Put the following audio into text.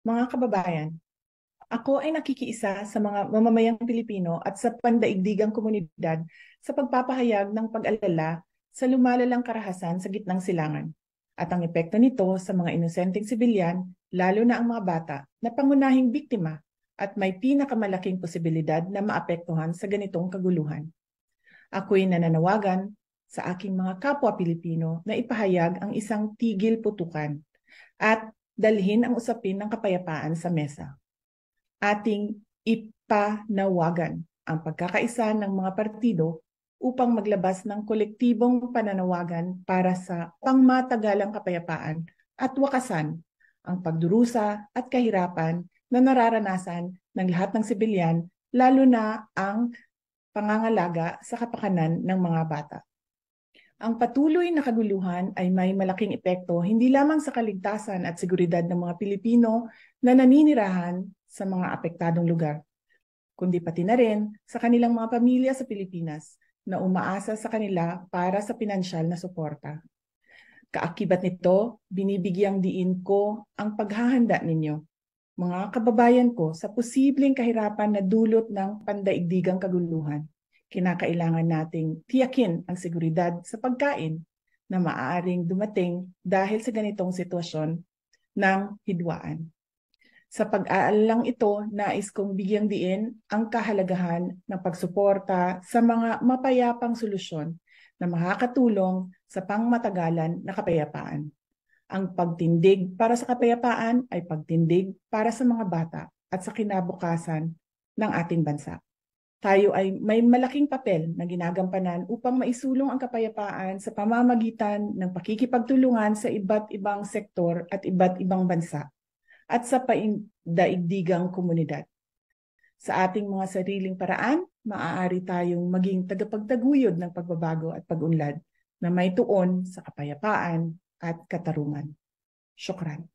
Mga kababayan, ako ay nakikiisa sa mga mamamayang Pilipino at sa pandaigdigang komunidad sa pagpapahayag ng pag-alala sa lumalalang karahasan sa gitnang silangan at ang epekto nito sa mga inosenteng sibilyan, lalo na ang mga bata na pangunahing biktima at may pinakamalaking posibilidad na maapektuhan sa ganitong kaguluhan. Ako'y nananawagan sa aking mga kapwa Pilipino na ipahayag ang isang tigil putukan at dalhin ang usapin ng kapayapaan sa mesa. Ating ipanawagan ang pagkakaisa ng mga partido upang maglabas ng kolektibong pananawagan para sa pangmatagalang kapayapaan at wakasan ang pagdurusa at kahirapan na nararanasan ng lahat ng sibilyan, lalo na ang pangangalaga sa kapakanan ng mga bata. Ang patuloy na kaguluhan ay may malaking epekto hindi lamang sa kaligtasan at seguridad ng mga Pilipino na naninirahan sa mga apektadong lugar, kundi pati na rin sa kanilang mga pamilya sa Pilipinas na umaasa sa kanila para sa pinansyal na suporta. Kaakibat nito, binibigyang diin ko ang paghahanda ninyo, mga kababayan ko, sa posibleng kahirapan na dulot ng pandaigdigang kaguluhan. Kinakailangan nating tiyakin ang seguridad sa pagkain na maaaring dumating dahil sa ganitong sitwasyon ng hidwaan. Sa pag-aalalang ito, nais kong bigyang diin ang kahalagahan ng pagsuporta sa mga mapayapang solusyon na makakatulong sa pangmatagalan na kapayapaan. Ang pagtindig para sa kapayapaan ay pagtindig para sa mga bata at sa kinabukasan ng ating bansa. Tayo ay may malaking papel na ginagampanan upang maisulong ang kapayapaan sa pamamagitan ng pakikipagtulungan sa iba't ibang sektor at iba't ibang bansa at sa paindaigdigang komunidad. Sa ating mga sariling paraan, maaari tayong maging tagapagtaguyod ng pagbabago at pag-unlad na may tuon sa kapayapaan at katarungan. Syukran.